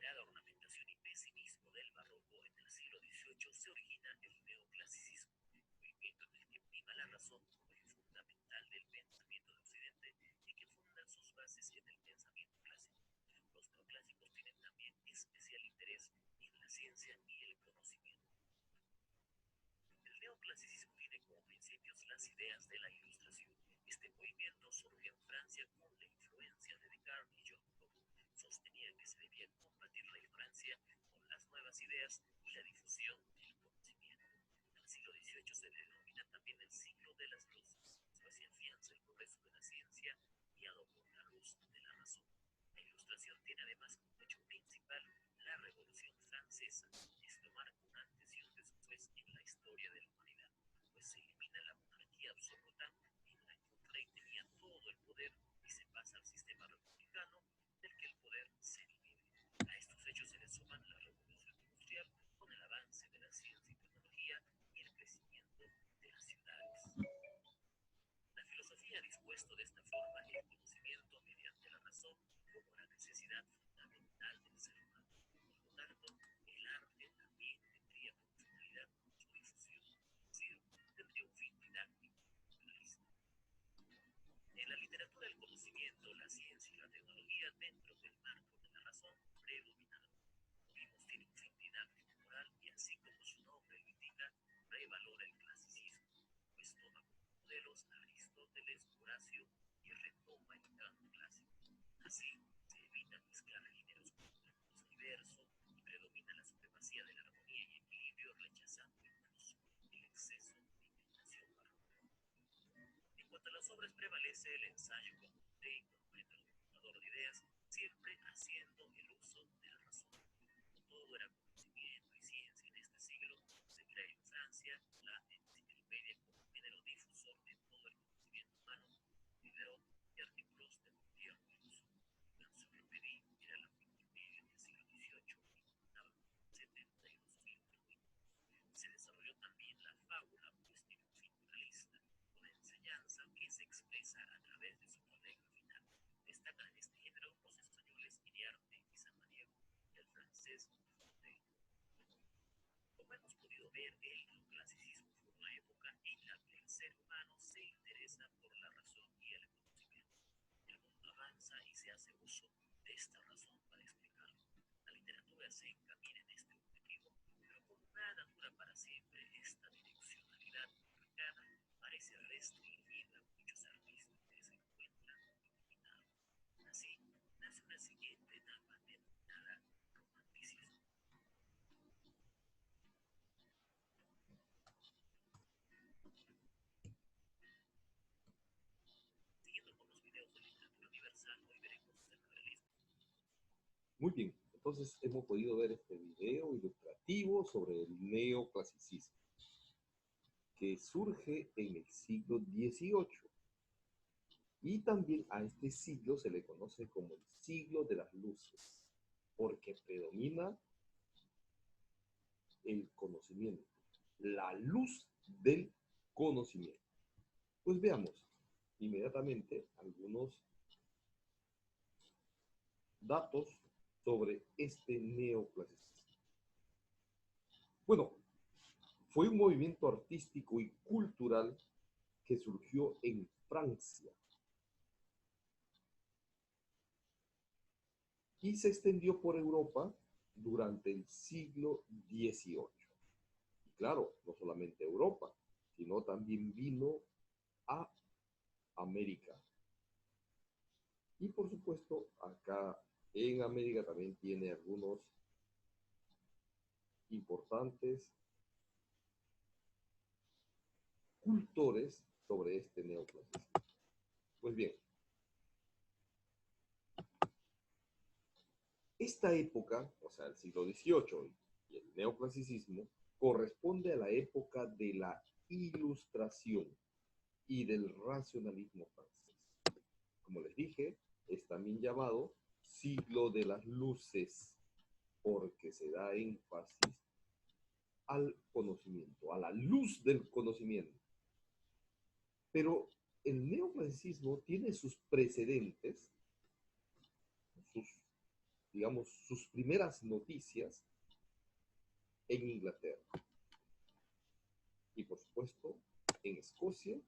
exagerada ornamentación y pesimismo del barroco en el siglo XVIII se origina el neoclasicismo, movimiento en el que prima la razón como eje fundamental del pensamiento de Occidente y que funda sus bases en el pensamiento clásico. Los neoclásicos tienen también especial interés en la ciencia y el conocimiento. El neoclasicismo tiene como principios las ideas de la Ilustración. Este movimiento surge en Francia con la influencia de Descartes y John Locke. Sostenía que se debía combatir la ignorancia con las nuevas ideas y la difusión del conocimiento. Al siglo XVIII se le denomina también el siglo de las luces, pues se afianza el progreso de la ciencia guiado por la luz de la razón. La Ilustración tiene además como hecho principal la Revolución Francesa. Esto marca un antes y un después en la historia de la humanidad, pues se elimina la monarquía absoluta en la que un rey tenía todo el poder y se pasa al sistema republicano del que el poder se divide. A estos hechos se le suman la revolución industrial con el avance de la ciencia y tecnología y el crecimiento de las ciudades. La filosofía ha dispuesto de esta forma el conocimiento mediante la razón como la necesidad fundamental del ser humano. Por lo tanto, el arte también tendría por finalidad su difusión, es decir, tendría un fin didáctico y naturalista. En la literatura del conocimiento, la ciencia y la tecnología, dentro del marco de la razón, predominaron. Como vimos, tiene un fin didáctico moral y, así como su nombre lo indica, revalora el clasicismo, pues toma como modelos a Aristóteles, Horacio y retoma el canon clásico. Así, se evita mezclar géneros complejos diversos y predomina la supremacía de la armonía y equilibrio, rechazando incluso el exceso de imaginación barroca. En cuanto a las obras, prevalece el ensayo como modelo, como método formador de ideas, siempre haciendo el uso de la razón. Como todo era conocimiento y ciencia en este siglo, se crea en Francia la enciclopedia como género difusor de todo el conocimiento humano, lideró y articuló este gobierno el uso. La enciclopedia era la Wikipedia del siglo XVIII y contaba 72.000 volúmenes. Se desarrolló también la fábula, pues tiene un fin moralista, una enseñanza que se expresa a través de su moraleja final. Destacan en este género los españoles Iriarte y Samaniego y el francés Fontaine. Como hemos podido ver, el neoclasicismo fue una época en la que el ser humano se interesa por la razón y el conocimiento. El mundo avanza y se hace uso de esta razón para explicarlo. La literatura se encamina en este objetivo, pero como nada dura para siempre, esta direccionalidad marcada parece restringir a muchos artistas que se encuentran iluminados. Así nace una siguiente etapa denominada romanticismo. Siguiendo con los videos de literatura universal, hoy veremos el realismo. Muy bien, entonces hemos podido ver este video ilustrativo sobre el neoclasicismo, que surge en el siglo XVIII. Y también a este siglo se le conoce como el siglo de las luces, porque predomina el conocimiento, la luz del conocimiento. Pues veamos inmediatamente algunos datos sobre este neoclasicismo. Bueno, fue un movimiento artístico y cultural que surgió en Francia y se extendió por Europa durante el siglo XVIII. Y claro, no solamente Europa, sino también vino a América. Y por supuesto, acá en América también tiene algunos importantes cultores sobre este neoclasicismo. Pues bien, esta época, o sea, el siglo XVIII y el neoclasicismo, corresponde a la época de la Ilustración y del racionalismo francés. Como les dije, es también llamado siglo de las luces, porque se da énfasis al conocimiento, a la luz del conocimiento. Pero el neoclasicismo tiene sus precedentes, sus digamos, sus primeras noticias en Inglaterra y, por supuesto, en Escocia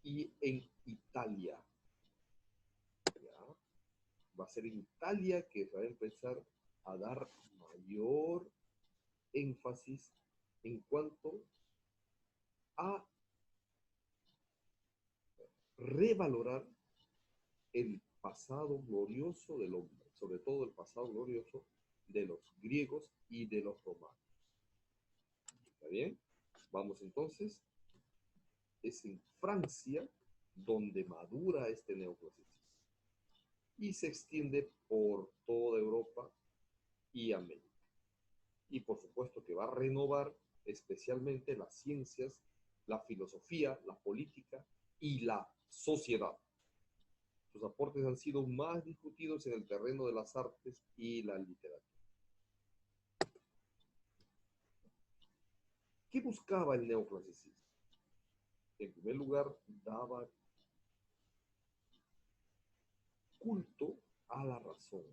y en Italia. ¿Ya? Va a ser en Italia que se va a empezar a dar mayor énfasis en cuanto a revalorar el pasado glorioso del hombre, sobre todo el pasado glorioso de los griegos y de los romanos. ¿Está bien? Vamos entonces. Es en Francia donde madura este neoclasicismo y se extiende por toda Europa y América. Y por supuesto que va a renovar especialmente las ciencias, la filosofía, la política y la sociedad. Sus aportes han sido más discutidos en el terreno de las artes y la literatura. ¿Qué buscaba el neoclasicismo? En primer lugar, daba culto a la razón,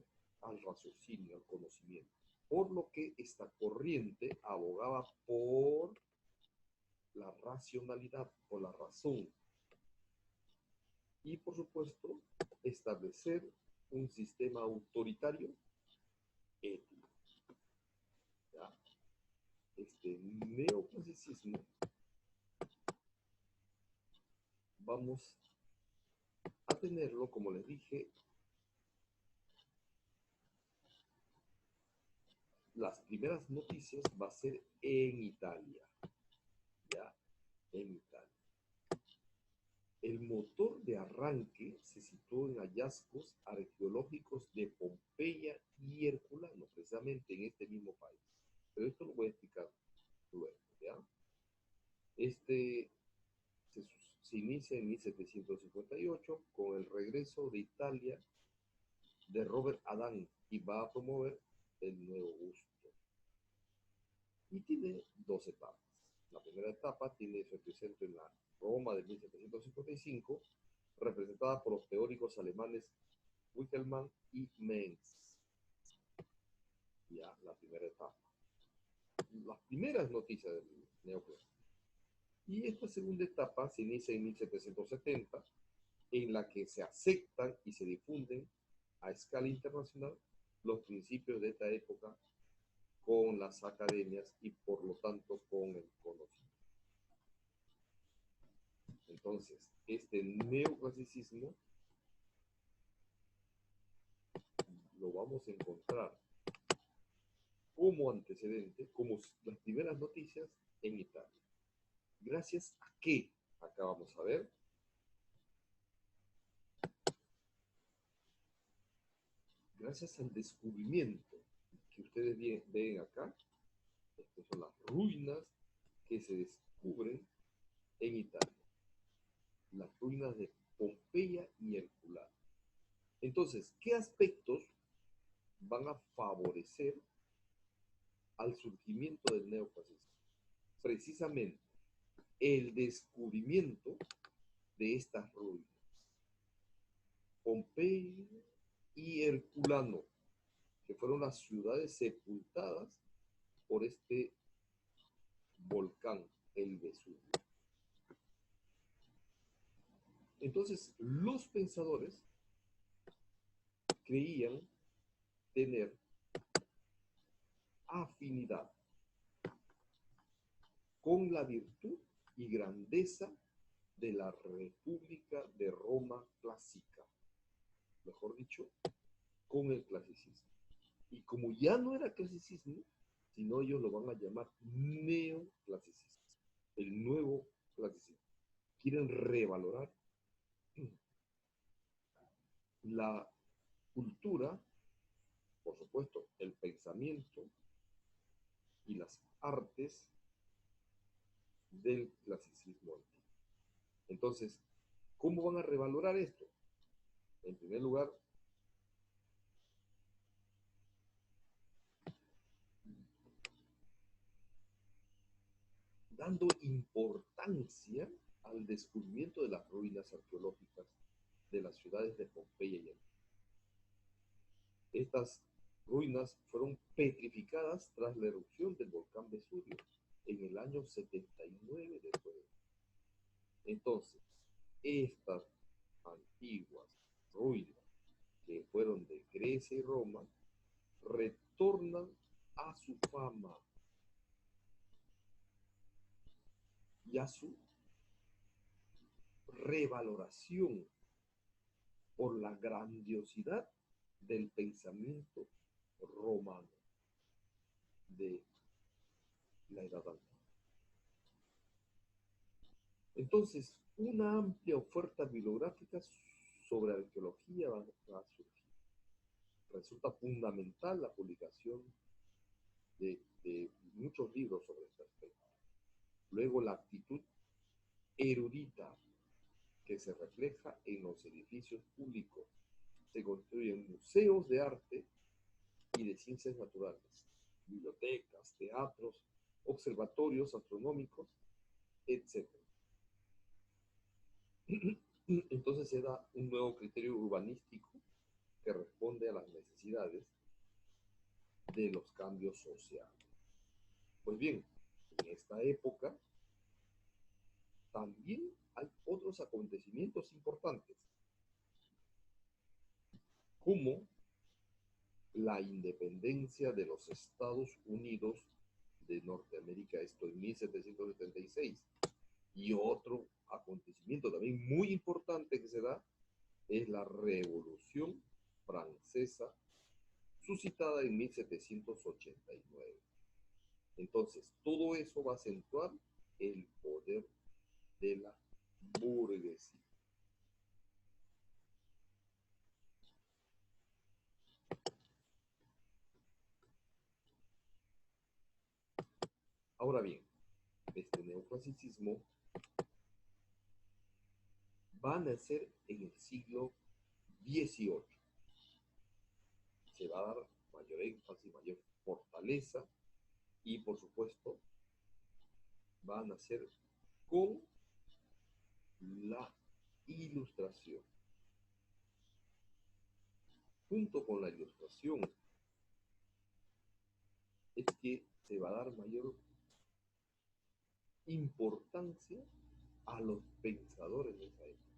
al raciocinio, al conocimiento, por lo que esta corriente abogaba por la racionalidad, por la razón, y por supuesto establecer un sistema autoritario ético. ¿Ya? Este neoclasicismo vamos a tenerlo, como les dije, las primeras noticias va a ser en Italia, ¿ya? En Italia. El motor de arranque se situó en hallazgos arqueológicos de Pompeya y Herculano, precisamente en este mismo país. Pero esto lo voy a explicar luego, ¿ya? Este se inicia en 1758 con el regreso de Italia de Robert Adán y va a promover el nuevo gusto. Y tiene dos etapas. La primera etapa tiene su epicentro en la Roma de 1755, representada por los teóricos alemanes Winckelmann y Mengs. Ya, la primera etapa. Las primeras noticias del neoclasicismo. Y esta segunda etapa se inicia en 1770, en la que se aceptan y se difunden a escala internacional los principios de esta época con las academias y por lo tanto con el conocimiento. Entonces, este neoclasicismo lo vamos a encontrar como antecedente, como las primeras noticias en Italia. ¿Gracias a qué? Acá vamos a ver. Gracias al descubrimiento que ustedes ven acá. Estas son las ruinas que se descubren en Italia. Las ruinas de Pompeya y Herculano. Entonces, ¿qué aspectos van a favorecer al surgimiento del neoclasicismo? Precisamente el descubrimiento de estas ruinas. Pompeya y Herculano, que fueron las ciudades sepultadas por este volcán, el Vesubio. Entonces, los pensadores creían tener afinidad con la virtud y grandeza de la República de Roma clásica, mejor dicho, con el clasicismo. Y como ya no era clasicismo, sino ellos lo van a llamar neoclasicismo, el nuevo clasicismo. Quieren revalorar la cultura, por supuesto, el pensamiento y las artes del clasicismo antiguo. Entonces, ¿cómo van a revalorar esto? En primer lugar, dando importancia al descubrimiento de las ruinas arqueológicas de las ciudades de Pompeya y Herculano. Estas ruinas fueron petrificadas tras la erupción del volcán Vesubio en el año 79 después. Entonces, estas antiguas ruinas que fueron de Grecia y Roma retornan a su fama y a su revaloración por la grandiosidad del pensamiento romano de la Edad Antigua. Entonces, una amplia oferta bibliográfica sobre arqueología va a surgir. Resulta fundamental la publicación de muchos libros sobre este aspecto. Luego, la actitud erudita que se refleja en los edificios públicos. Se construyen museos de arte y de ciencias naturales, bibliotecas, teatros, observatorios astronómicos, etc. Entonces se da un nuevo criterio urbanístico que responde a las necesidades de los cambios sociales. Pues bien, en esta época también hay otros acontecimientos importantes, como la independencia de los Estados Unidos de Norteamérica, esto en 1776, y otro acontecimiento también muy importante que se da es la Revolución Francesa, suscitada en 1789. Entonces, todo eso va a acentuar el poder de la burguesía. Ahora bien, este neoclasicismo va a nacer en el siglo XVIII. Se va a dar mayor énfasis, mayor fortaleza y, por supuesto, va a nacer con la Ilustración. Junto con la Ilustración es que se va a dar mayor importancia a los pensadores de esa época.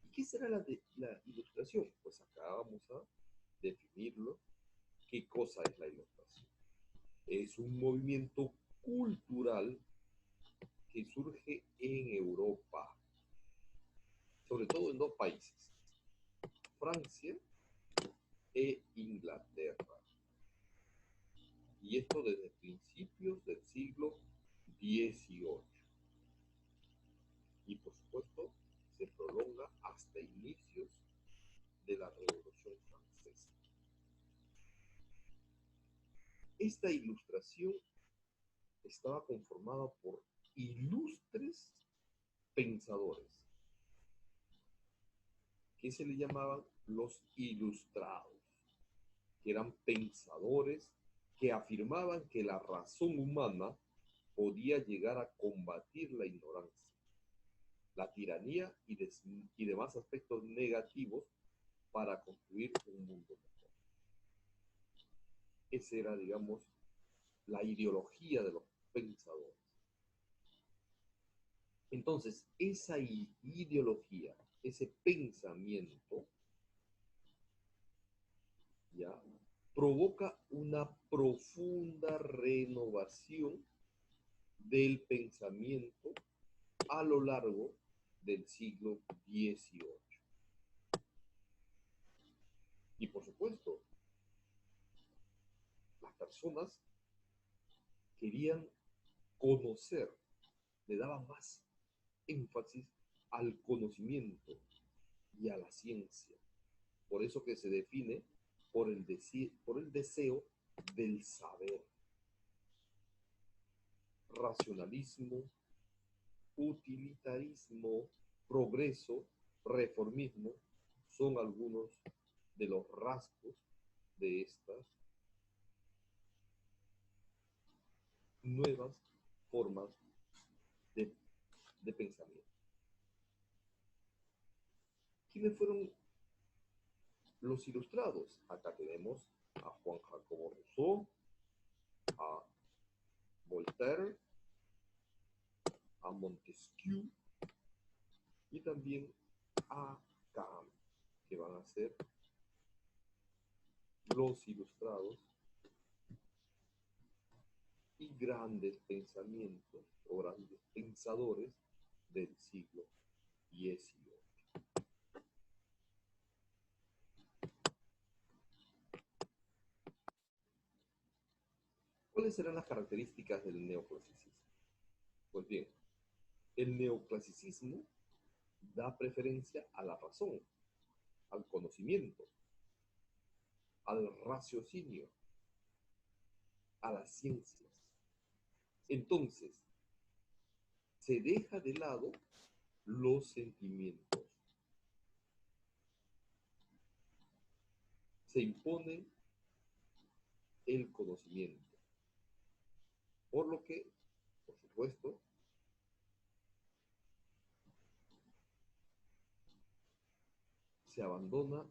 ¿Y qué será la Ilustración? Pues acá vamos a definirlo. ¿Qué cosa es la Ilustración? Es un movimiento cultural que surge en Europa, sobre todo en dos países, Francia e Inglaterra. Y esto desde principios del siglo XVIII. Y por supuesto se prolonga hasta inicios de la Revolución Francesa. Esta ilustración estaba conformada por ilustres pensadores, que se le llamaban los ilustrados, que eran pensadores que afirmaban que la razón humana podía llegar a combatir la ignorancia, la tiranía y demás aspectos negativos para construir un mundo mejor. Esa era, digamos, la ideología de los pensadores. Entonces, esa ideología, ese pensamiento, ya provoca una profunda renovación del pensamiento a lo largo del siglo XVIII. Y por supuesto, las personas querían conocer, le daban más énfasis al conocimiento y a la ciencia. Por eso que se define por el deseo del saber. Racionalismo, utilitarismo, progreso, reformismo son algunos de los rasgos de estas nuevas formas de pensamiento. ¿Quiénes fueron Los ilustrados, acá tenemos a Juan Jacobo Rousseau, a Voltaire, a Montesquieu y también a Kant, que van a ser los ilustrados y grandes pensamientos o grandes pensadores del siglo XVIII. ¿Cuáles serán las características del neoclasicismo? Pues bien, el neoclasicismo da preferencia a la razón, al conocimiento, al raciocinio, a las ciencias. Entonces, se deja de lado los sentimientos. Se impone el conocimiento. Por lo que, por supuesto, se abandona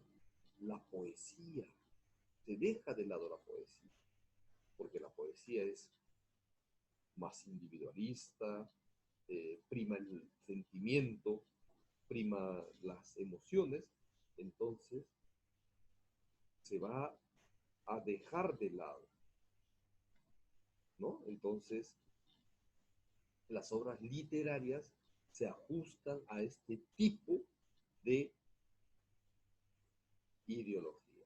la poesía. Se deja de lado la poesía, porque la poesía es más individualista, prima el sentimiento, prima las emociones, entonces se va a dejar de lado, ¿no? Entonces, las obras literarias se ajustan a este tipo de ideología.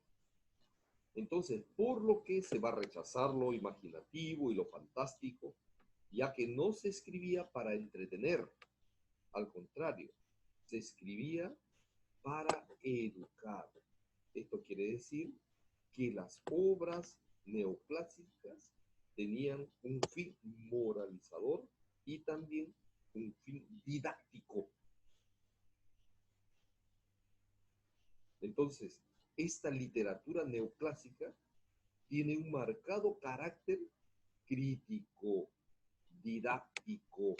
Entonces, por lo que se va a rechazar lo imaginativo y lo fantástico, ya que no se escribía para entretener, al contrario, se escribía para educar. Esto quiere decir que las obras neoclásicas tenían un fin moralizador y también un fin didáctico. Entonces, esta literatura neoclásica tiene un marcado carácter crítico, didáctico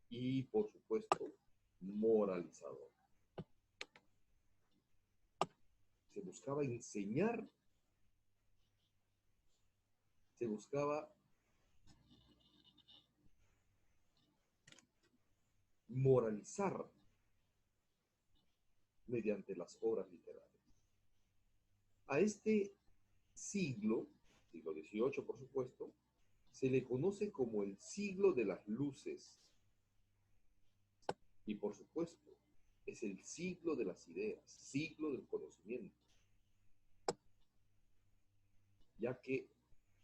y, por supuesto, moralizador. Se buscaba enseñar, se buscaba moralizar mediante las obras literarias. A este siglo XVIII, por supuesto, se le conoce como el siglo de las luces. Y por supuesto, es el siglo de las ideas, siglo del conocimiento, ya que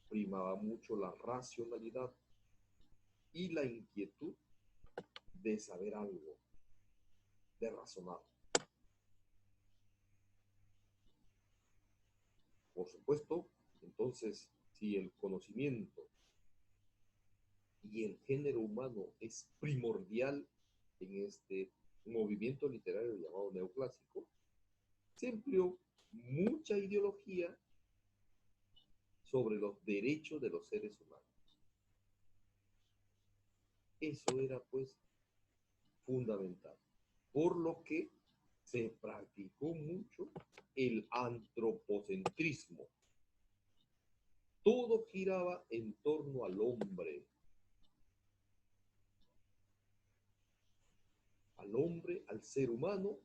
primaba mucho la racionalidad y la inquietud de saber algo, de razonar. Por supuesto, entonces, si el conocimiento y el género humano es primordial en este movimiento literario llamado neoclásico, se empleó mucha ideología sobre los derechos de los seres humanos. Eso era pues fundamental, por lo que se practicó mucho el antropocentrismo. Todo giraba en torno al hombre, al ser humano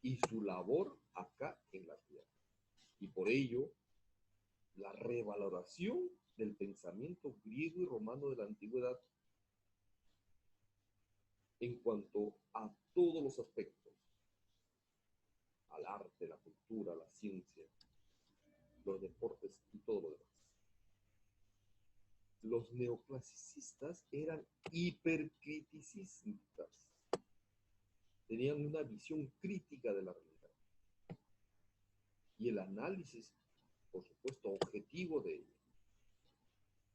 y su labor acá en la tierra. Y por ello, la revaloración del pensamiento griego y romano de la antigüedad en cuanto a todos los aspectos, al arte, la cultura, la ciencia, los deportes y todo lo demás. Los neoclasicistas eran hipercriticistas, tenían una visión crítica de la realidad y el análisis, por supuesto, objetivo de ella.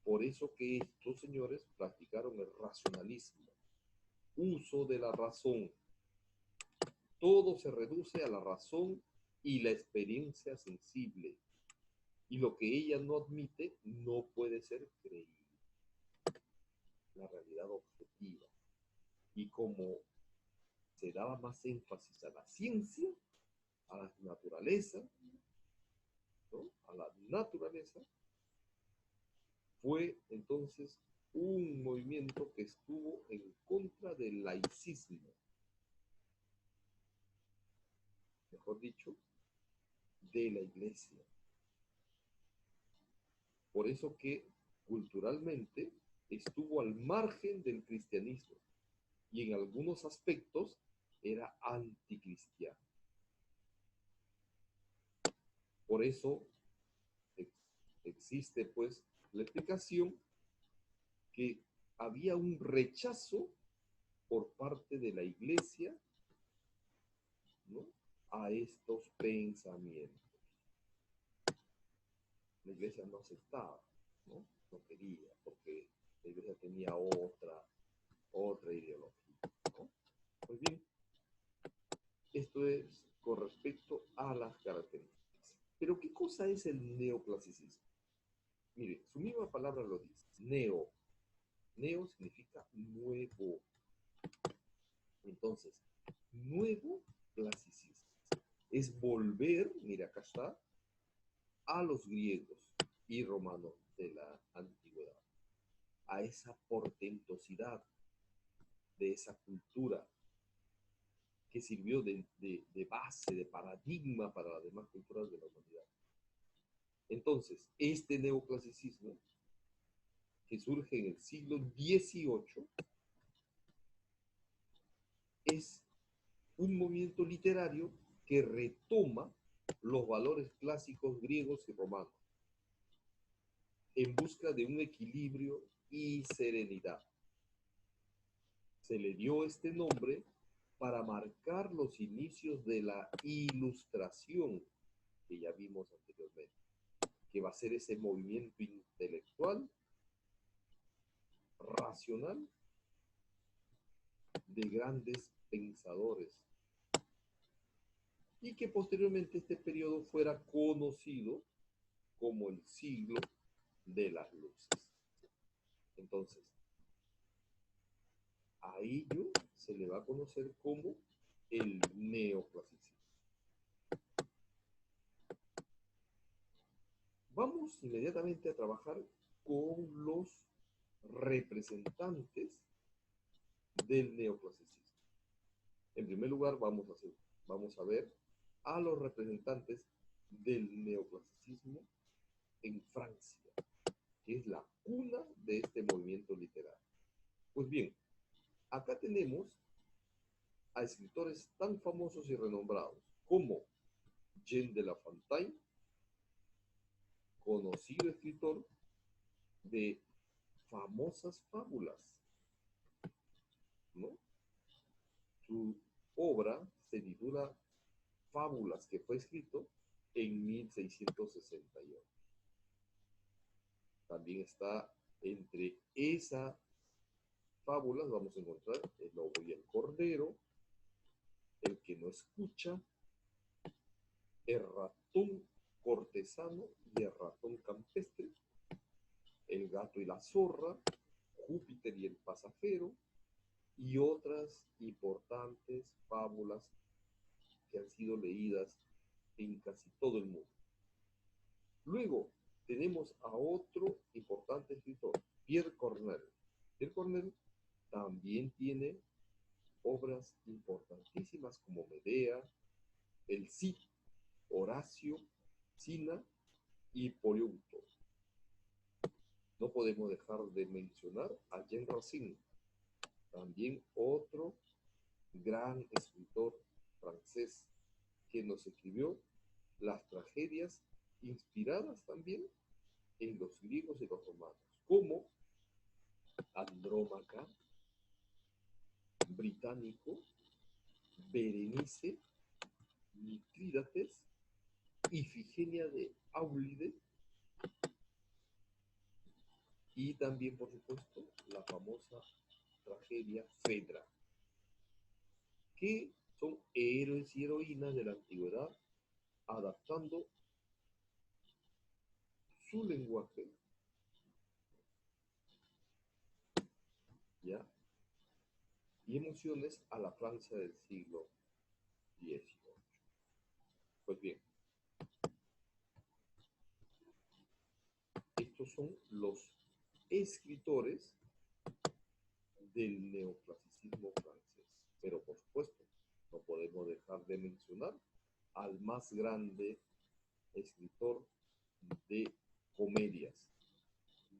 Por eso que estos señores practicaron el racionalismo, uso de la razón. Todo se reduce a la razón y la experiencia sensible. Y lo que ella no admite no puede ser creíble. La realidad objetiva. Y como se daba más énfasis a la ciencia, a la naturaleza, ¿no? A la naturaleza, fue entonces un movimiento que estuvo en contra del laicismo, mejor dicho, de la iglesia. Por eso que culturalmente estuvo al margen del cristianismo y en algunos aspectos era anticristiano. Por eso existe pues la explicación que había un rechazo por parte de la iglesia, ¿no?, a estos pensamientos. La iglesia no aceptaba, ¿no? No quería, porque la iglesia tenía otra ideología, ¿no? Pues bien, esto es con respecto a las características. Pero ¿qué cosa es el neoclasicismo? Mire, su misma palabra lo dice, neo. Neo significa nuevo. Entonces, nuevo clasicismo es volver, mira, acá está, a los griegos y romanos de la antigüedad, a esa portentosidad de esa cultura que sirvió de base, de paradigma para las demás culturas de la humanidad. Entonces, este neoclasicismo, que surge en el siglo XVIII, es un movimiento literario que retoma los valores clásicos griegos y romanos en busca de un equilibrio y serenidad. Se le dio este nombre para marcar los inicios de la Ilustración que ya vimos anteriormente, que va a ser ese movimiento intelectual, racional, de grandes pensadores, y que posteriormente este periodo fuera conocido como el siglo de las luces. Entonces, a ello se le va a conocer como el neoclasicismo. Vamos inmediatamente a trabajar con los representantes del neoclasicismo. En primer lugar, vamos a ver a los representantes del neoclasicismo en Francia, que es la cuna de este movimiento literario. Pues bien, acá tenemos a escritores tan famosos y renombrados como Jean de La Fontaine, conocido escritor de famosas fábulas, ¿no? Su obra se titula Fábulas, que fue escrito en 1668. También está entre esas fábulas, vamos a encontrar El lobo y el cordero, El que no escucha, El ratón cortesano y El ratón campestre, El gato y la zorra, Júpiter y el pasajero, y otras importantes fábulas que han sido leídas en casi todo el mundo. Luego tenemos a otro importante escritor, Pierre Corneille. Pierre Corneille también tiene obras importantísimas como Medea, El Cid, Horacio, Cina y Poliucto. No podemos dejar de mencionar a Jean Racine, también otro gran escritor francés que nos escribió las tragedias inspiradas también en los griegos y los romanos, como Andrómaca, Británico, Berenice, Mitrídates, Ifigenia de Áulide, y también, por supuesto, la famosa tragedia Fedra, que son héroes y heroínas de la antigüedad adaptando su lenguaje, ¿ya?, y emociones a la Francia del siglo XVIII. Pues bien, son los escritores del neoclasicismo francés. Pero por supuesto, no podemos dejar de mencionar al más grande escritor de comedias,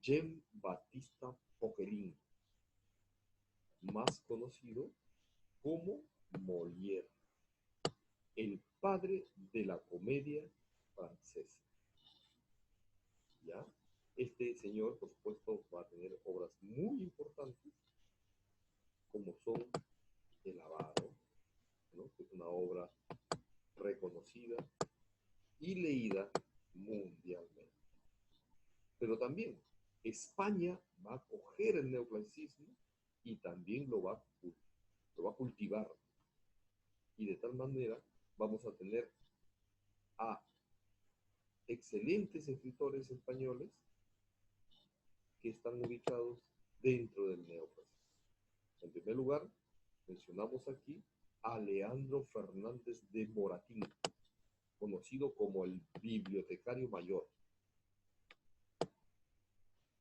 Jean-Baptiste Poquelin, más conocido como Molière, el padre de la comedia francesa. ¿Ya? Este señor, por supuesto, va a tener obras muy importantes, como son El Avaro, ¿no? Que es una obra reconocida y leída mundialmente. Pero también España va a coger el neoclasicismo y también lo va a cultivar. Y de tal manera vamos a tener a excelentes escritores españoles que están ubicados dentro del neoclasicismo. En primer lugar, mencionamos aquí a Leandro Fernández de Moratín, conocido como el bibliotecario mayor.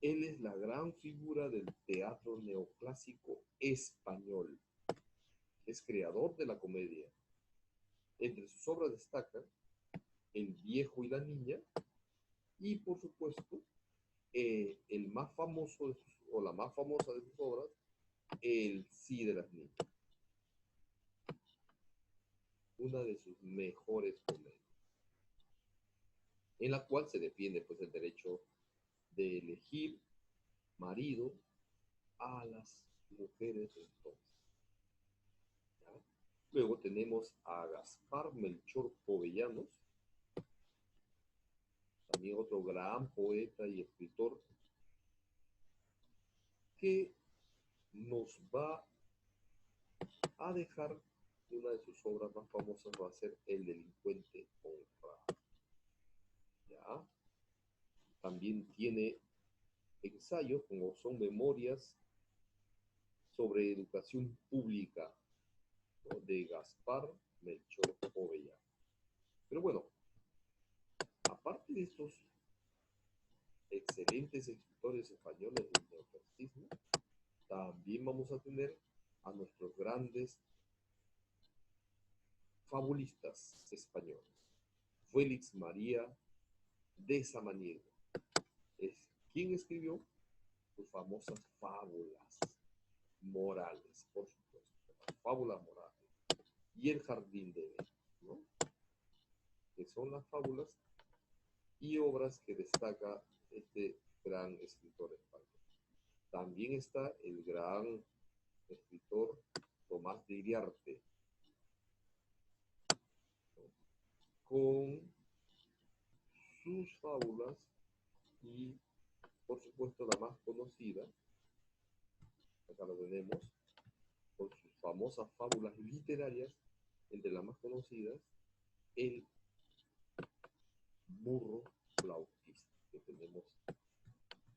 Él es la gran figura del teatro neoclásico español. Es creador de la comedia. Entre sus obras destacan El viejo y la niña y, por supuesto, el más famoso o la más famosa de sus obras, El sí de las niñas. Una de sus mejores comedias, en la cual se defiende pues el derecho de elegir marido a las mujeres de entonces. ¿Ya? Luego tenemos a Gaspar Melchor Jovellanos, también otro gran poeta y escritor, que nos va a dejar una de sus obras más famosas, va a ser El delincuente honrado. ¿Ya? También tiene ensayos como son memorias sobre educación pública, ¿no? De Gaspar Melchor Jovellanos. Pero bueno, aparte de estos excelentes escritores españoles del neoclasicismo, también vamos a tener a nuestros grandes fabulistas españoles. Félix María de Samaniego es quien escribió sus famosas fábulas morales, por supuesto, las fábulas morales, y El jardín de Edén, ¿no? Que son las fábulas y obras que destaca este gran escritor español. También está el gran escritor Tomás de Iriarte, ¿no? Con sus fábulas y, por supuesto, la más conocida, acá lo tenemos, con sus famosas fábulas literarias, entre las más conocidas, El burro flautista, que tenemos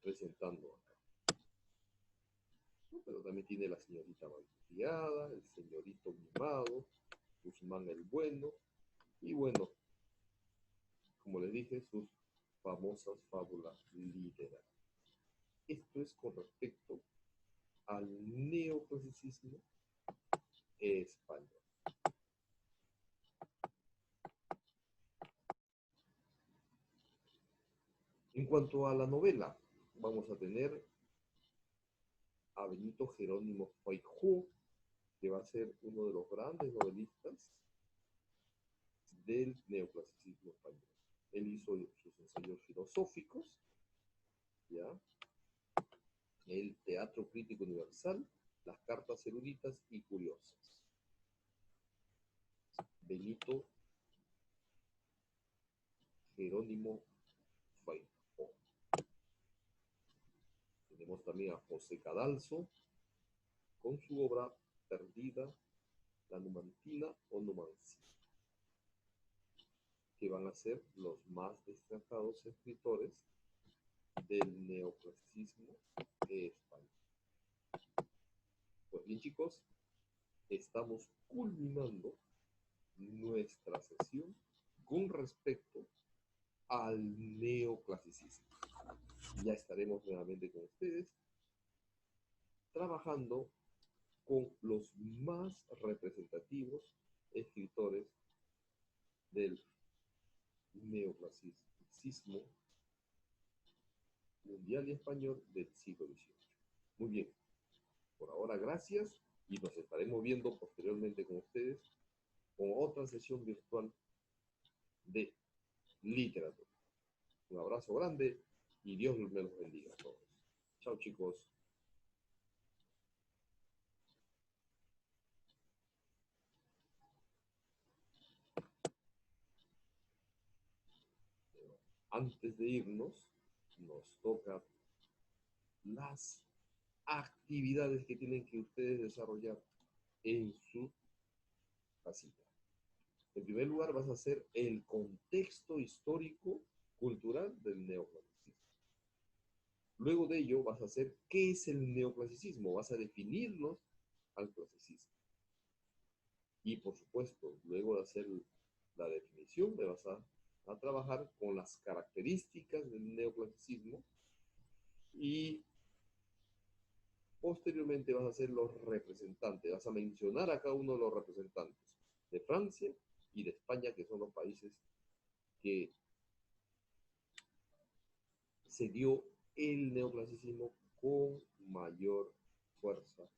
presentando acá. Pero también tiene La señorita malcriada, El señorito mimado, Guzmán el bueno, y bueno, como les dije, sus famosas fábulas literarias. Esto es con respecto al neoclasicismo español. En cuanto a la novela, vamos a tener a Benito Jerónimo Feijoo, que va a ser uno de los grandes novelistas del neoclasicismo español. Él hizo sus ensayos filosóficos, ¿ya? El teatro crítico universal, las cartas eruditas y curiosas. Benito Jerónimo Feijoo. Tenemos también a José Cadalso con su obra Perdida, la Numantina o Numancia, que van a ser los más destacados escritores del neoclasicismo español. Pues bien, chicos, estamos culminando nuestra sesión con respecto al neoclasicismo. ya estaremos nuevamente con ustedes trabajando con los más representativos escritores del neoclasicismo mundial y español del siglo XVIII. Muy bien, por ahora gracias y nos estaremos viendo posteriormente con ustedes con otra sesión virtual de literatura. Un abrazo grande y Dios me los bendiga a todos. Chao chicos. Antes de irnos, nos toca las actividades que tienen que ustedes desarrollar en su casita. En primer lugar, vas a hacer el contexto histórico cultural del neoclasicismo. Luego de ello, vas a hacer qué es el neoclasicismo. Vas a definirnos al clasicismo. Y por supuesto, luego de hacer la definición, me vas a trabajar con las características del neoclasicismo y posteriormente vas a ser los representantes, vas a mencionar a cada uno de los representantes de Francia y de España, que son los países que se dio el neoclasicismo con mayor fuerza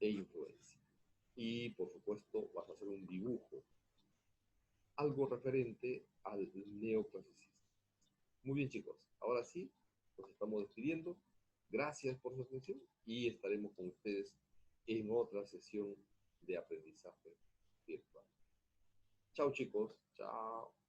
e influencia. Y por supuesto vas a hacer un dibujo, algo referente al neoclasicismo. Muy bien chicos, ahora sí, nos estamos despidiendo. Gracias por su atención y estaremos con ustedes en otra sesión de aprendizaje virtual. Chao chicos, chao.